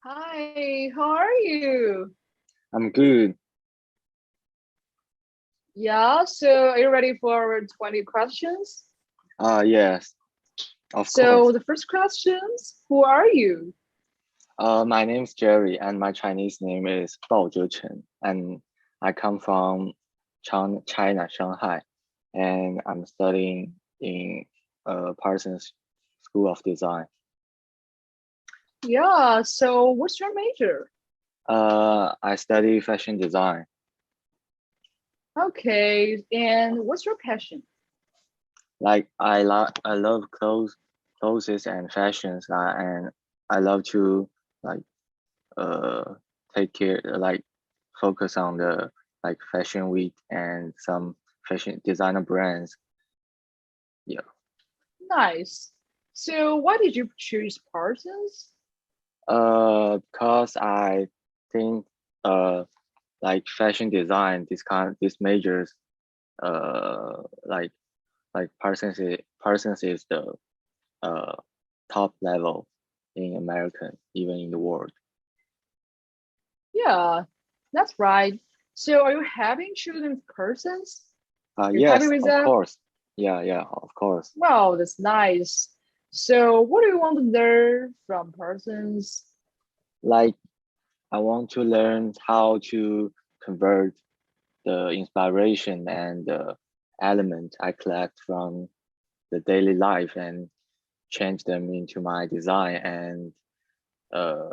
Hi, how are you? I'm good. Yeah, so are you ready for 20 questions? Yes, of So course. the first questions, who are you? My name's Jerry, and my Chinese name is Bao Chen, and I come from China, Shanghai, and I'm studying in Parsons School of Design. Yeah, so what's your major? I study fashion design. Okay, and what's your passion? Like I love clothes and fashions, and I love to like uh take care focus on the fashion week and some fashion designer brands. Yeah. Nice. So why did you choose Parsons? Because I think uh fashion design, these majors, uh like Parsons is the uh top level in American, even in the world. Yeah, that's right. So are you having chosen Parsons? You're happy Yes, with of that? course. Yeah, of course. Wow, that's nice. So what do you want to learn from Parsons? Like I want to learn how to convert the inspiration and the element I collect from the daily life and change them into my design and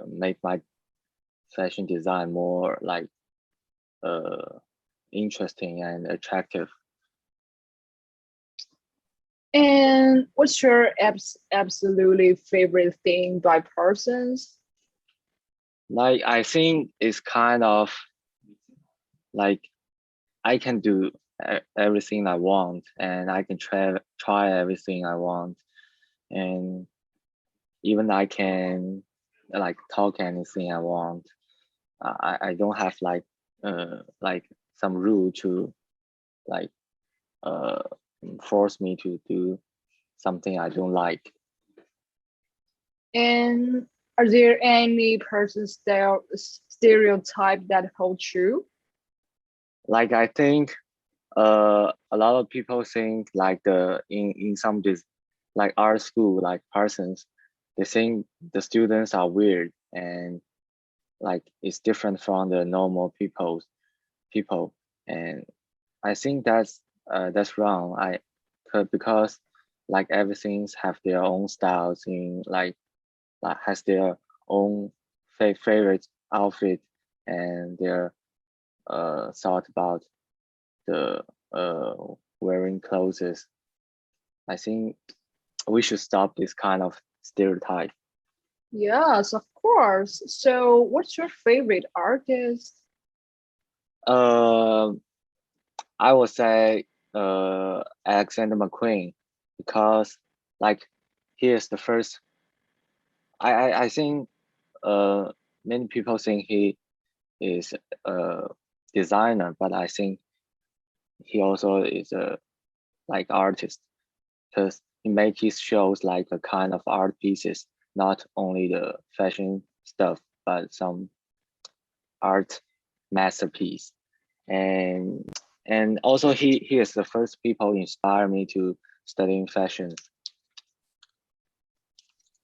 make my fashion design more uh, interesting and attractive. And what's your absolutely favorite thing by Parsons? Like I think it's kind of like I can do everything I want and I can try everything I want and even I can talk anything I want. I don't have like some rule to like uh force me to do something I don't like. And are there any person stereotype that hold true? Like I think a lot of people think like the in some this like art school like Parsons, they think the students are weird and like it's different from the normal people and I think that's wrong. Because like everything's have their own styles in has their own favorite outfit and their thought about the uh wearing clothes. I think we should stop this kind of stereotype. Yes, of course. So, what's your favorite artist? Uh, I would say Alexander McQueen because like he is the first. I think uh many people think he is a designer, but I think he also is a artist because he make his shows like a kind of art pieces, not only the fashion stuff, but some art masterpiece. And also he is the first people inspire me to studying fashion.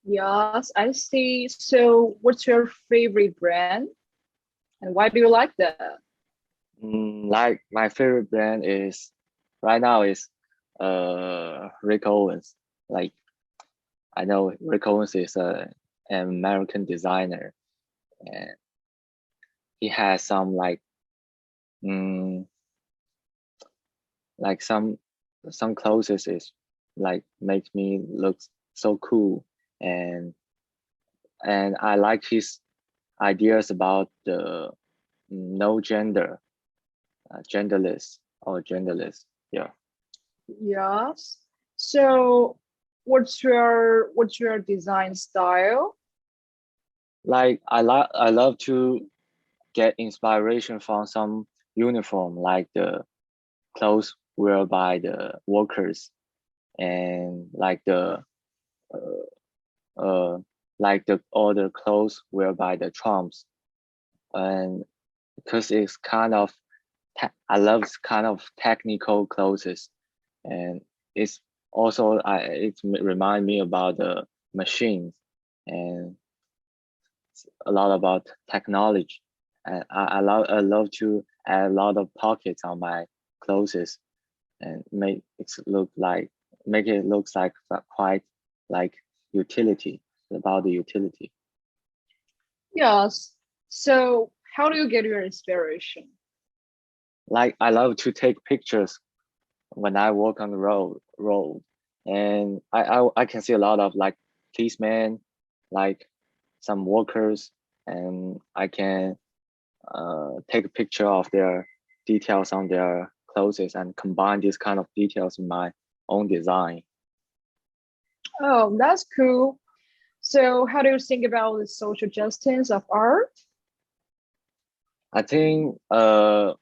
Yes, I see. So, what's your favorite brand and why do you like that? Like my favorite brand is right now is Rick Owens. Like I know Rick Owens is an American designer and he has some mm, like some clothes is like makes me look so cool and I like his ideas about the no gender, genderless or genderless. Yeah, Yes. So, what's your design style? I love to get inspiration from some uniform like the clothes wear by the workers and like the uh, like the all the clothes wear by the Trumps, and because it's kind of I love kind of technical clothes, and it's also it remind me about the machines and a lot about technology. And I love to add a lot of pockets on my clothes and make it looks like quite like utility about the utility. Yes. So how do you get your inspiration? Like I love to take pictures when I walk on the road, and I can see a lot of like policemen, like some workers, and I can take a picture of their details on their clothes and combine these kind of details in my own design. Oh, that's cool. So how do you think about the social justice of art? I think art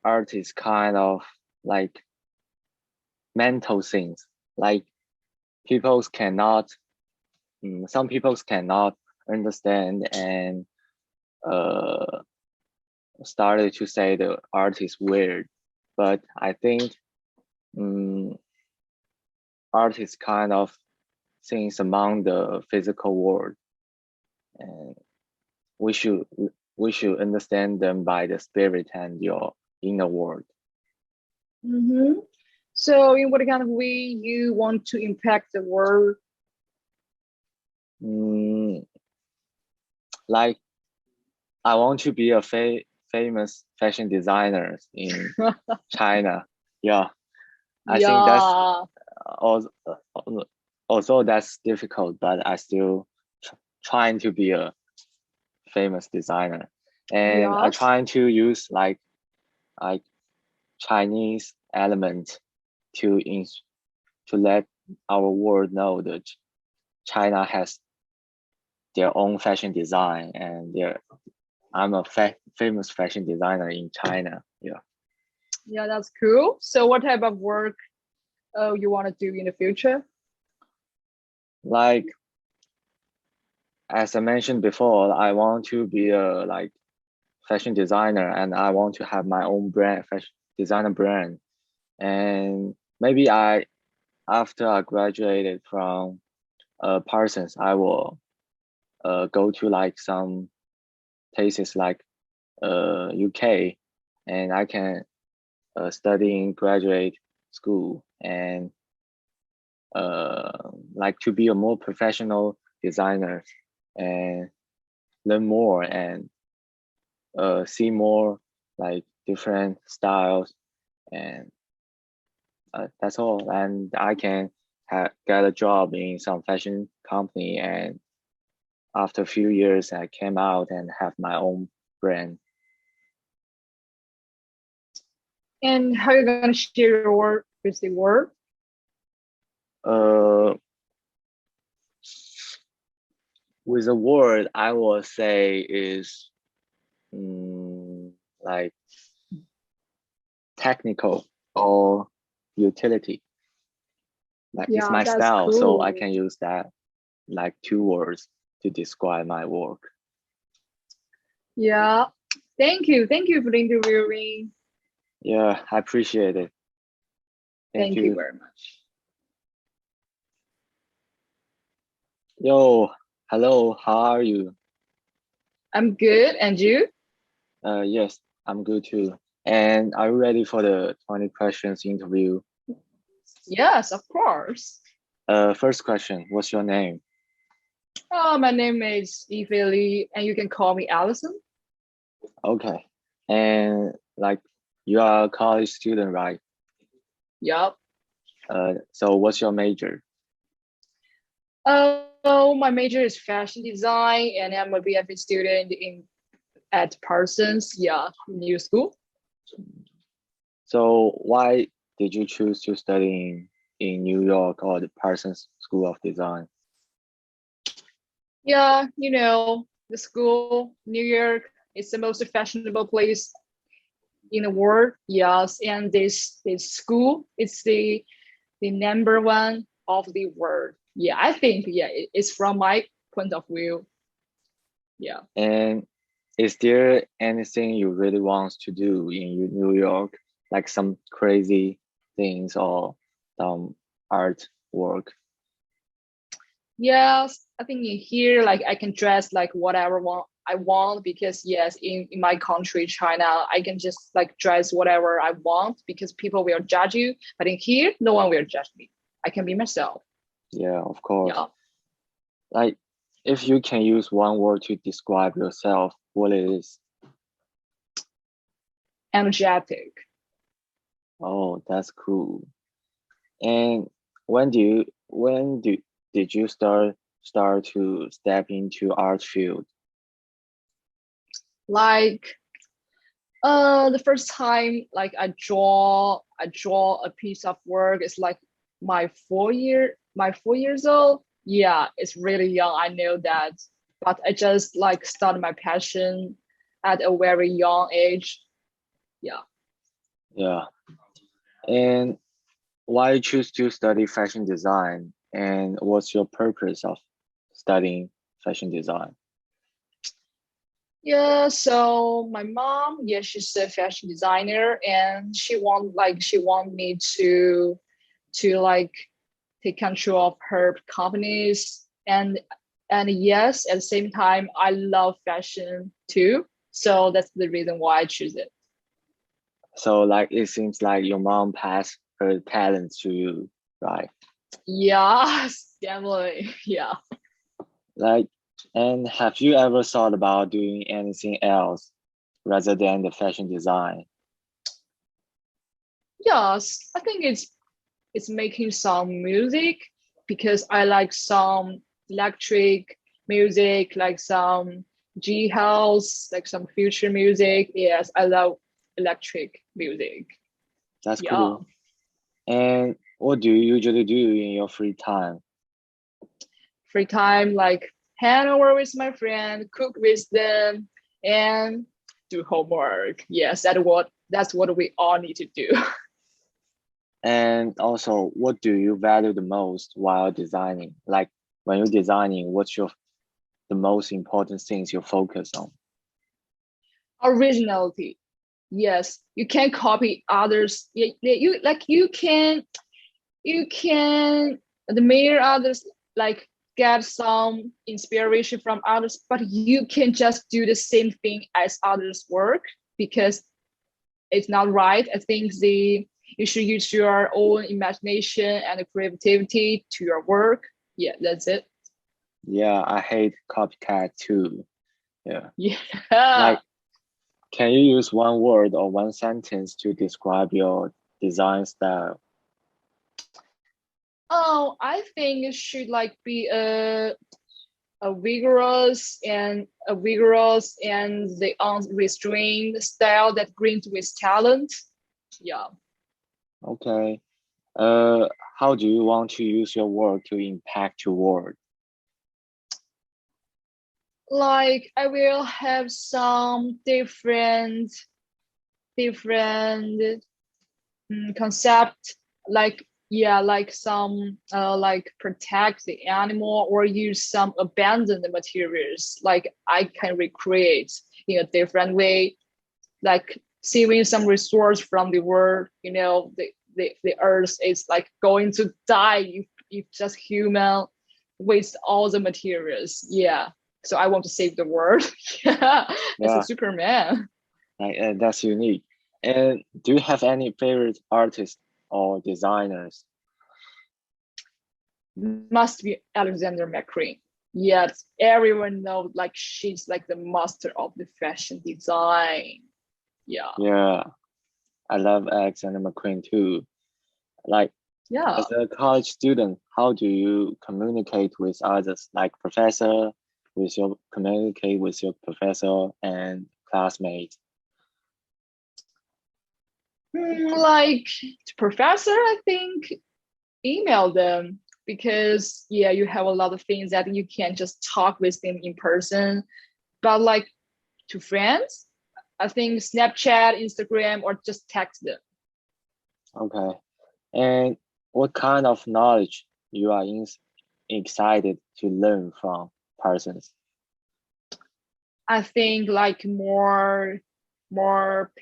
art is kind of like mental things. Like peoples cannot some peoples cannot understand and uh started to say the art is weird, but I think um, art is kind of things among the physical world, and we should we should understand them by the spirit and your inner world. Mm-hmm. So in what kind of way you want to impact the world? Mm, like I want to be a famous fashion designer in China. Yeah, I think that's Yeah. also, also that's difficult, but I still trying to be a famous designer, and I Yes. trying to use like Chinese element to to let our world know that China has their own fashion design, and I'm a famous fashion designer in China. Yeah, Yeah, that's cool. So what type of work you want to do in the future? like as I mentioned before, I want to be a like fashion designer, and I want to have my own brand, fashion designer brand. And maybe after I graduated from Parsons, I will go to like some places like UK, and I can study in graduate school and like to be a more professional designer and learn more and see more like different styles, and that's all. And I can get a job in some fashion company, and after a few years I came out and have my own brand. And how are you going to share your work with the world? uh with a word I will say is mm, like technical or utility. Like it's Yeah, my that's style, so I cool. can use that like two words to describe my work. Yeah. Thank you. Thank you for interviewing. Yeah, I appreciate it. Thank Thank you you. very much. Yo, hello, how are you? I'm good. And you? Yes, I'm good too. And are you ready for the 20 questions interview? Yes, of course. First question, what's your name? Oh, my name is Eve Lee, and you can call me Alison. Okay. And like you are a college student, right? Yup. So what's your major? Oh, my major is fashion design, and I'm a BFA student in at Parsons. Yeah, new school. So why did you choose to study in New York or the Parsons School of Design? Yeah, the school, New York, is the most fashionable place in the world. Yes, and this school is the number one of the world. Yeah, I think yeah, it's from my point of view. Yeah. And is there anything you really want to do in New York, like some crazy things or some art work? Yes, I think in here, like I can dress like whatever I want because yes, in my country, China, I can just like dress whatever I want because people will judge you. But in here, no one will judge me. I can be myself. Yeah, of course. Yeah, Like, if you can use one word to describe yourself, what it is? energetic. Oh, that's cool. And when did you start to step into art field? Like the first time like I draw a piece of work. It's like my 4 years old. Yeah, it's really young. I know that, but I just like started my passion at a very young age. Yeah. Yeah. And why you choose to study fashion design? And what's your purpose of studying fashion design? Yeah, so my mom, yeah, she's a fashion designer and she want me to like take control of her companies and yes, at the same time I love fashion too. So that's the reason why I choose it. So like it seems like your mom passed her talents to you, right? Yes, definitely. Yeah. Like, and have you ever thought about doing anything else rather than the fashion design? Yes, I think it's making some music because I like some electric music, like some G house, like some future music. Yes, I love electric music. That's Yeah. cool. And what do you usually do in your free time? Free time, like hang over with my friend, cook with them, and do homework. Yes, that's what we all need to do. And also, what do you value the most while designing? Like when you're designing, what's the most important things you focus on? Originality. Yes, you can't copy others. You can admire others, like get some inspiration from others, but you can just do the same thing as others work because it's not right. I think you should use your own imagination and creativity to your work. Yeah, that's it. Yeah, I hate copycat too. Yeah. Yeah. Like, can you use one word or one sentence to describe your design style? Oh, I think it should like be a vigorous and the unrestrained style that brings with talent. Yeah. Okay. Uh, how do you want to use your work to impact your world? Like I will have some different concept, like yeah, like some like protect the animal or use some abandoned materials like I can recreate in a different way, like saving some resource from the world. The earth is like going to die if just human waste all the materials. Yeah, so I want to save the world. Yeah, as a Yeah, Superman. like that's unique. And do you have any favorite artists or designers? Must be Alexander McQueen. Yes, everyone knows like she's like the master of the fashion design. Yeah. Yeah, I love Alexander McQueen too. Like Yeah. as a college student, how do you communicate with others, like communicate with your professor and classmates? Like professor, I think email them because yeah, you have a lot of things that you can't just talk with them in person. But like to friends, I think Snapchat, Instagram, or just text them. Okay. And what kind of knowledge you are excited to learn from persons? I think like more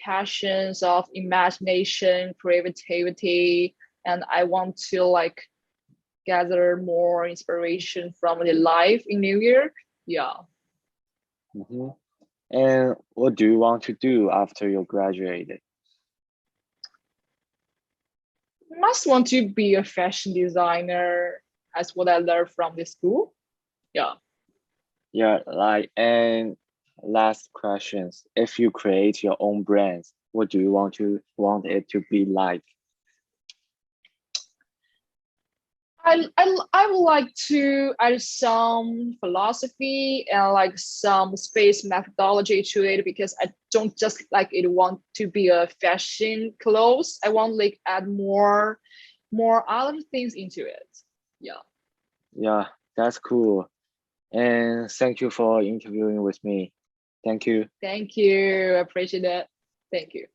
passions of imagination, creativity, and I want to like gather more inspiration from the life in New Year. Yeah. Hmm. And what do you want to do after you graduated? Must want to be a fashion designer as what I learned from the school. Yeah. Yeah, like, and last questions. If you create your own brands, what do you want it to be like? I would like to add some philosophy and like some space methodology to it because I don't just like it want to be a fashion clothes. I want like add more other things into it. Yeah. Yeah, that's cool. And thank you for interviewing with me. Thank you. Thank you. I appreciate it. Thank you.